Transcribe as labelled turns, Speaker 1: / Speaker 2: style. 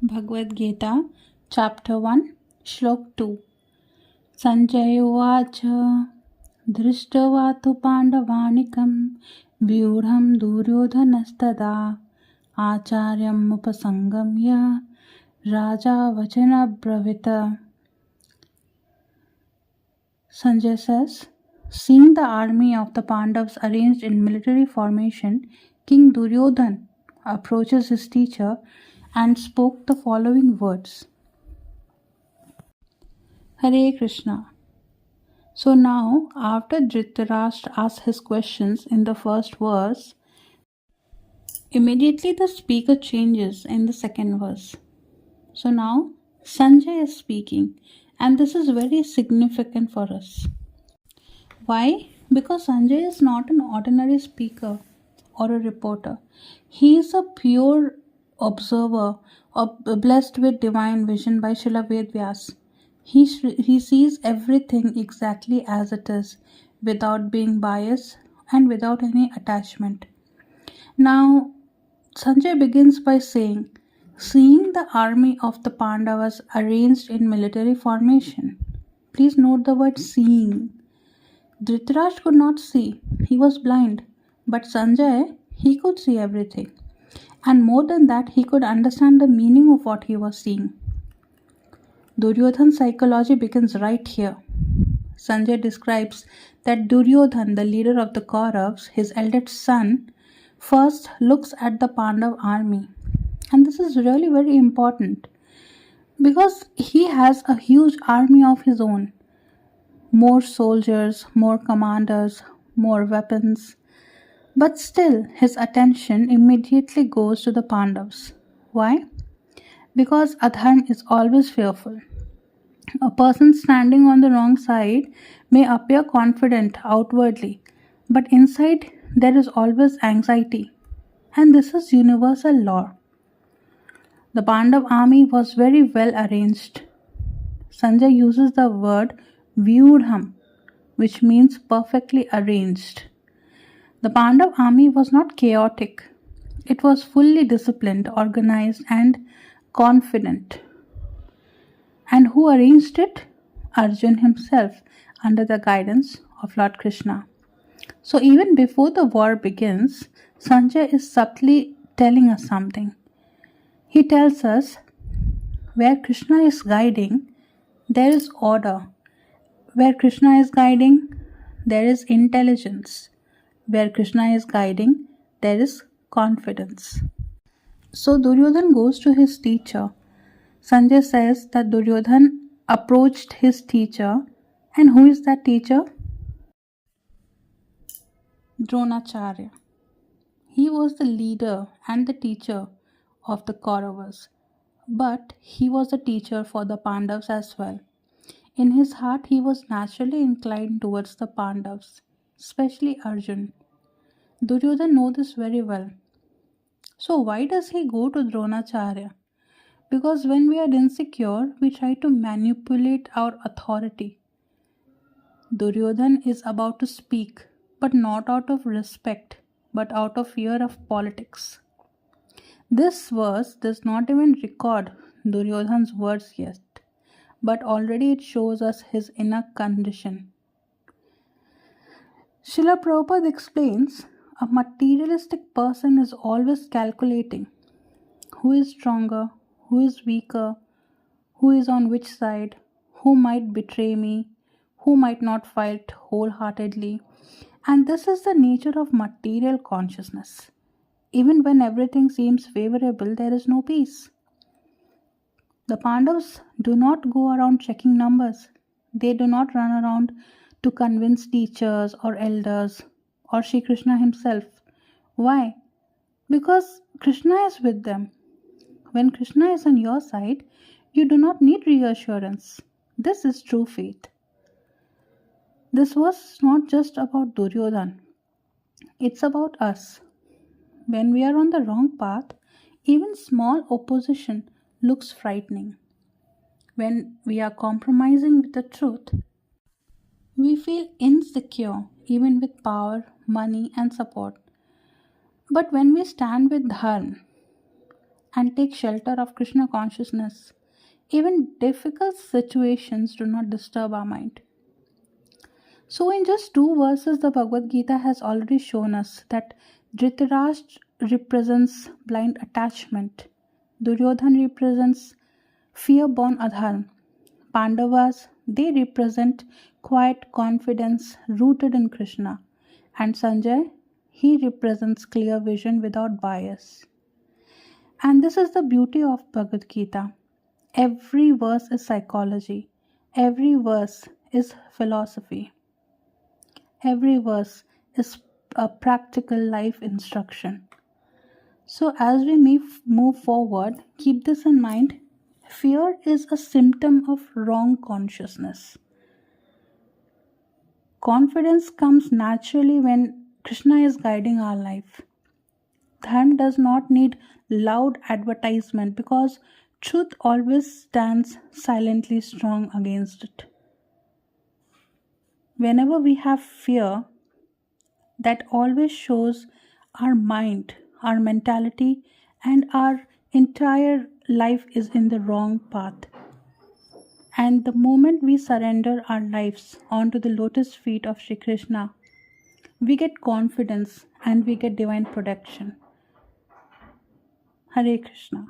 Speaker 1: Bhagavad Gita, Chapter 1, Shlok 2. Sanjay Uvacha Drishtava tu Pandavanikam Vyudham Duryodhanastada Acharyam Upasangamya Raja Vachana Bravita. Sanjay says, seeing the army of the Pandavas arranged in military formation, King Duryodhan approaches his teacher and spoke the following words. Hare Krishna. So now, after Dhritarashtra asks his questions in the first verse, immediately the speaker changes in the second verse. So now, Sanjay is speaking, and this is very significant for us. Why? Because Sanjay is not an ordinary speaker or a reporter. He is a pure observer, blessed with divine vision by Srila Vedvyas. He sees everything exactly as it is, without being biased and without any attachment. Now, Sanjay begins by saying, seeing the army of the Pandavas arranged in military formation. Please note the word seeing. Dhritarashtra could not see, he was blind. But Sanjay, he could see everything. And more than that, he could understand the meaning of what he was seeing. Duryodhan's psychology begins right here. Sanjay describes that Duryodhan, the leader of the Kauravas, his eldest son, first looks at the Pandav army. And this is really very important because he has a huge army of his own. More soldiers, more commanders, more weapons. But still, his attention immediately goes to the Pandavas. Why? Because Adharma is always fearful. A person standing on the wrong side may appear confident outwardly, but inside there is always anxiety. And this is universal law. The Pandav army was very well arranged. Sanjay uses the word Vyudham, which means perfectly arranged. The Pandav army was not chaotic. It was fully disciplined, organized, and confident. And who arranged it? Arjun himself, under the guidance of Lord Krishna. So even before the war begins, Sanjay is subtly telling us something. He tells us, where Krishna is guiding, there is order. Where Krishna is guiding, there is intelligence. Where Krishna is guiding, there is confidence. So Duryodhan goes to his teacher. Sanjay says that Duryodhan approached his teacher. And who is that teacher? Dronacharya. He was the leader and the teacher of the Kauravas. But he was a teacher for the Pandavas as well. In his heart, he was naturally inclined towards the Pandavas, especially Arjun. Duryodhan knows this very well. So why does he go to Dronacharya? Because when we are insecure, we try to manipulate our authority. Duryodhan is about to speak, but not out of respect, but out of fear of politics. This verse does not even record Duryodhan's words yet, but already it shows us his inner condition. Srila Prabhupada explains, a materialistic person is always calculating who is stronger, who is weaker, who is on which side, who might betray me, who might not fight wholeheartedly. And this is the nature of material consciousness. Even when everything seems favorable, there is no peace. The Pandavas do not go around checking numbers. They do not run around to convince teachers or elders or Sri Krishna himself. Why? Because Krishna is with them. When Krishna is on your side, you do not need reassurance. This is true faith. This was not just about Duryodhan. It's about us. When we are on the wrong path, even small opposition looks frightening. When we are compromising with the truth, we feel insecure even with power, money, and support. But when we stand with Dharma and take shelter of Krishna consciousness. Even difficult situations do not disturb our mind. So, in just two verses, the Bhagavad Gita has already shown us that Dhritarashtra represents blind attachment, Duryodhan represents fear born adharma, Pandavas, they represent quiet confidence rooted in Krishna, and Sanjay, he represents clear vision without bias. And this is the beauty of Bhagavad Gita. Every verse is psychology, every verse is philosophy, every verse is a practical life instruction. So, as we move forward, keep this in mind. Fear is a symptom of wrong consciousness. Confidence comes naturally when Krishna is guiding our life. Dharma does not need loud advertisement because truth always stands silently strong against it. Whenever we have fear, that always shows our mind, our mentality, and our entire life is in the wrong path. And the moment we surrender our lives onto the lotus feet of Shri Krishna, we get confidence and we get divine protection. Hare Krishna.